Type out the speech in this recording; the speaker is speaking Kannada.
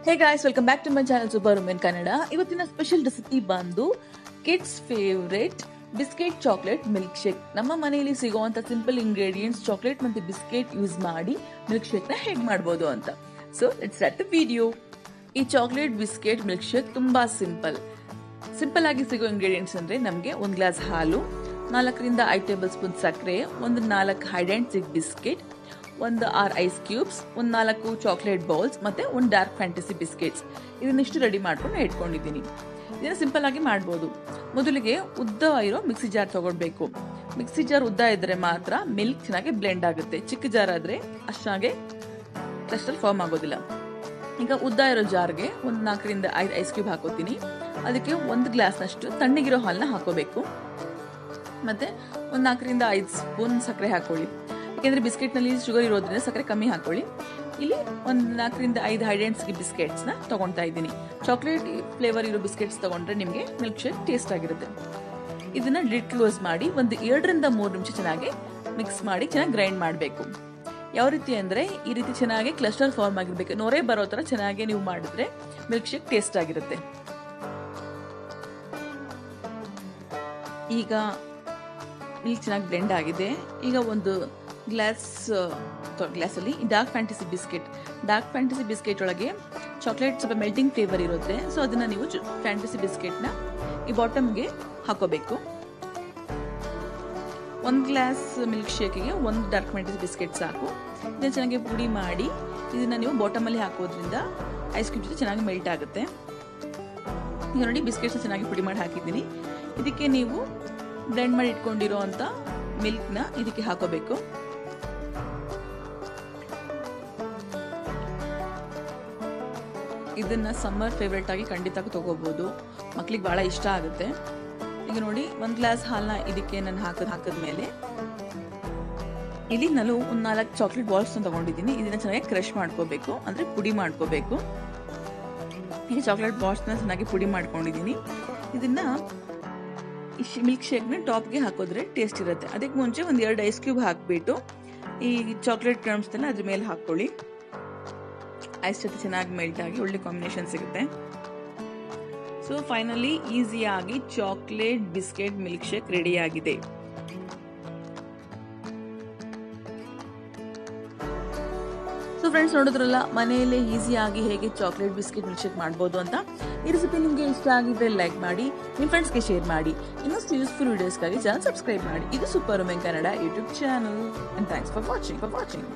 Hey guys, welcome back to my channel superwoman kannada. ಇವತ್ತಿನ ಸ್ಪೆಷಲ್ ರೆಸಿಪಿ ಬಂದು kids favourite biscuit chocolate milk shake. ನಮ್ಮ ಮನೆಯಲ್ಲಿ ಸಿಗುವಂತ ಸಿಂಪಲ್ ಇಂಗ್ರೀಡಿಯೆಂಟ್ಸ್ ಚಾಕ್ಲೇಟ್ ಮತ್ತೆ ಬಿಸ್ಕೆಟ್ ಯೂಸ್ ಮಾಡಿ ಮಿಲ್ಕ್ ಶೇಕ್ ನ ಹೇಗೆ ಮಾಡಬಹುದು ಅಂತ. So let's start the video. ಈ ಚಾಕ್ಲೇಟ್ ಬಿಸ್ಕೆಟ್ ಮಿಲ್ಕ್ ಶೇಕ್ ತುಂಬಾ ಸಿಂಪಲ್ ಆಗಿ ಸಿಗೋ ಇಂಗ್ರೀಡಿಯೆಂಟ್ಸ್ ಅಂದ್ರೆ ನಮಗೆ 1 ಗ್ಲಾಸ್ ಹಾಲು, 4 ರಿಂದ 5 ಟೇಬಲ್ ಸ್ಪೂನ್ ಸಕ್ಕರೆ, ಒಂದು 4 ಹೈಡ್ ಅಂಡ್ ಸಿಕ್ ಬಿಸ್ಕೆಟ್, ಒಂದು 6 ಐಸ್ ಕ್ಯೂಬ್ಸ್, ಒಂದು 4 ಚಾಕ್ಲೇಟ್ ಬೌಲ್ಸ್ ಮತ್ತೆ ಒಂದು ಡಾರ್ಕ್ ಫ್ಯಾಂಟಸಿ ಬಿಸ್ಕೆಟ್ಸ್. ಇದನ್ನಿಷ್ಟು ರೆಡಿ ಮಾಡ್ಕೊಂಡು ಇಟ್ಕೊಂಡಿದ್ದೀನಿ. ಇದನ್ನ ಸಿಂಪಲ್ ಆಗಿ ಮಾಡ್ಬೋದು. ಮೊದಲಿಗೆ ಉದ್ದ ಇರೋ ಮಿಕ್ಸಿ ಜಾರ್ ತಗೊಳ್ಬೇಕು. ಮಿಕ್ಸಿ ಜಾರ್ ಉದ್ದ ಇದ್ರೆ ಮಾತ್ರ ಮಿಲ್ಕ್ ಚೆನ್ನಾಗಿ ಬ್ಲೆಂಡ್ ಆಗುತ್ತೆ. ಚಿಕ್ಕ ಜಾರ್ ಆದ್ರೆ ಅಷ್ಟಾಗೆ ಕ್ಲಸ್ಟರ್ ಫಾರ್ಮ್ ಆಗೋದಿಲ್ಲ. ಈಗ ಉದ್ದ ಇರೋ ಜಾರ್ಗೆ ಒಂದು 4 ರಿಂದ 5 ಐಸ್ ಕ್ಯೂಬ್ ಹಾಕೋತೀನಿ. ಅದಕ್ಕೆ 1 ಗ್ಲಾಸ್ ನಷ್ಟು ತಣ್ಣಗಿರೋ ಹಾಲನ್ನ ಹಾಕೋಬೇಕು. ಮತ್ತೆ ಒಂದು 4 ರಿಂದ 5 ಸ್ಪೂನ್ ಸಕ್ಕರೆ ಹಾಕೊಳ್ಳಿ. ಯಾಕೆಂದ್ರೆ ಬಿಸ್ಕೆಟ್ ನಲ್ಲಿ ಶುಗರ್ ಇರೋದ್ರಿಂದ ಸಕ್ಕರೆ ಕಮ್ಮಿ ಹಾಕೊಳ್ಳಿ. ಇಲ್ಲಿ ಒಂದು 4 ರಿಂದ 5 ಹೈಡ್ ಅಂಡ್ ಸಿಕ್ ಬಿಸ್ಕೆಟ್ಸ್ ನ ತಗೊಳ್ತಾ ಇದ್ದೀನಿ. ಚಾಕ್ಲೇಟ್ ಫ್ಲೇವರ್ ಇರೋ ಬಿಸ್ಕೆಟ್ಸ್ ತಗೊಂಡ್ರೆ ನಿಮಗೆ ಮಿಲ್ಕ್ ಶೇಕ್ ಟೇಸ್ಟ್ ಆಗಿರುತ್ತೆ. ಇದನ್ನ ಲಿಡ್ ಕ್ಲೋಸ್ ಮಾಡಿ ಒಂದು 2 ರಿಂದ 3 ನಿಮಿಷ ಚೆನ್ನಾಗಿ ಮಿಕ್ಸ್ ಮಾಡಿ ಚೆನ್ನಾಗಿ ಗ್ರೈಂಡ್ ಮಾಡಬೇಕು. ಯಾವ ರೀತಿ ಅಂದ್ರೆ ಈ ರೀತಿ ಚೆನ್ನಾಗಿ ಕ್ಲಸ್ಟರ್ ಫಾರ್ಮ್ ಆಗಿರ್ಬೇಕು. ನೊರೆ ಬರೋ ತರ ಚೆನ್ನಾಗಿ ನೀವು ಮಾಡಿದ್ರೆ ಮಿಲ್ಕ್ ಶೇಕ್ ಟೇಸ್ಟ್ ಆಗಿರುತ್ತೆ. ಈಗ ಮಿಲ್ಕ್ ಚೆನ್ನಾಗಿ ಬ್ಲೆಂಡ್ ಆಗಿದೆ. ಈಗ ಒಂದು ಗ್ಲಾಸಲ್ಲಿ ಡಾರ್ಕ್ ಫ್ಯಾಂಟಸಿ ಬಿಸ್ಕೆಟ್ ಒಳಗೆ ಚಾಕ್ಲೇಟ್ ಸ್ವಲ್ಪ ಮೆಲ್ಟಿಂಗ್ ಫ್ಲೇವರ್ ಇರುತ್ತೆ. ಸೊ ಅದನ್ನ ನೀವು ಫ್ಯಾಂಟಸಿ ಬಿಸ್ಕೆಟ್ ನ ಈ ಬಾಟಮ್ಗೆ ಹಾಕೋಬೇಕು. 1 ಗ್ಲಾಸ್ ಮಿಲ್ಕ್ ಶೇಕ್ಗೆ 1 ಡಾರ್ಕ್ ಫ್ಯಾಂಟಸಿ ಬಿಸ್ಕೆಟ್ ಸಾಕು. ಇದನ್ನ ಚೆನ್ನಾಗಿ ಪುಡಿ ಮಾಡಿ ಇದನ್ನ ನೀವು ಬಾಟಮ್ ಅಲ್ಲಿ ಹಾಕೋದ್ರಿಂದ ಐಸ್ ಕ್ಯೂಬ್ ಜೊತೆ ಚೆನ್ನಾಗಿ ಮೆಲ್ಟ್ ಆಗುತ್ತೆ. ಈಗ ನೋಡಿ ಬಿಸ್ಕೆಟ್ಸ್ ಚೆನ್ನಾಗಿ ಪುಡಿ ಮಾಡಿ ಹಾಕಿದ್ದೀನಿ. ಇದಕ್ಕೆ ನೀವು ಬ್ಲೆಂಡ್ ಮಾಡಿ ಇಟ್ಕೊಂಡಿರೋ ಅಂತ ಮಿಲ್ಕ್ ನ ಇದಕ್ಕೆ ಹಾಕೋಬೇಕು. ಇದನ್ನ ಸಮ್ಮರ್ ಫೇವರೇಟ್ ಆಗಿ ಖಂಡಿತ ತಗೋಬಹುದು. ಮಕ್ಳಿಗೆ ಬಹಳ ಇಷ್ಟ ಆಗುತ್ತೆ. ಈಗ ನೋಡಿ 1 ಗ್ಲಾಸ್ ಹಾಲನ್ನ ಇದಕ್ಕೆ ನಾನು ಹಾಕಿದ್ಮೇಲೆ ಇಲ್ಲಿ ನಾನು ಒಂದು 4 ಚಾಕ್ಲೇಟ್ ಬಾಲ್ಸ್ ತಗೊಂಡಿದ್ದೀನಿ. ಇದನ್ನ ಚೆನ್ನಾಗಿ ಕ್ರಶ್ ಮಾಡ್ಕೋಬೇಕು, ಅಂದ್ರೆ ಪುಡಿ ಮಾಡ್ಕೋಬೇಕು. ಈಗ ಚಾಕ್ಲೇಟ್ ಬಾಲ್ಸ್ ನ ಚೆನ್ನಾಗಿ ಪುಡಿ ಮಾಡ್ಕೊಂಡಿದ್ದೀನಿ. ಇದನ್ನ ಮಿಲ್ಕ್ ಶೇಕ್ ನ ಟಾಪ್ಗೆ ಹಾಕೋದ್ರೆ ಟೇಸ್ಟ್ ಇರುತ್ತೆ. ಅದಕ್ಕೆ ಮುಂಚೆ ಒಂದು 2 ಐಸ್ ಕ್ಯೂಬ್ ಹಾಕ್ಬಿಟ್ಟು ಈ ಚಾಕ್ಲೇಟ್ ಕ್ರಮ್ಸ್ ಅದ್ರ ಮೇಲೆ ಹಾಕೊಳ್ಳಿ. ಐಸ್ ಜೊತೆ ಚೆನ್ನಾಗಿ ಮೆಲ್ಟ್ ಆಗಿ ಒಳ್ಳೆ ಕಾಂಬಿನೇಷನ್ ಸಿಗುತ್ತೆ. ಸೊ ಫೈನಲಿ ಈಸಿಯಾಗಿ chocolate biscuit milk shake ready ಆಗಿದೆ. ಸೊ ಫ್ರೆಂಡ್ಸ್, ನೋಡಿದ್ರಲ್ಲ ಮನೆಯಲ್ಲೇ ಈಸಿಯಾಗಿ ಹೇಗೆ ಚಾಕ್ಲೇಟ್ ಬಿಸ್ಕೆಟ್ ಮಿಲ್ಕ್ ಶೇಕ್ ಮಾಡಬಹುದು ಅಂತ. ಈ ರೆಸಿಪಿ ನಿಮಗೆ ಇಷ್ಟ ಆಗಿದ್ರೆ ಲೈಕ್ ಮಾಡಿ, ನಿಮ್ಮ ಫ್ರೆಂಡ್ಸ್ಗೆ ಶೇರ್ ಮಾಡಿ. ಇನ್ನಷ್ಟು ಯೂಸ್ಫುಲ್ ವಿಡಿಯೋಸ್ಗಾಗಿ ಚಾನಲ್ ಸಬ್ಸ್ಕ್ರೈಬ್ ಮಾಡಿ. ಇದು super women Kannada YouTube channel. And thanks for watching.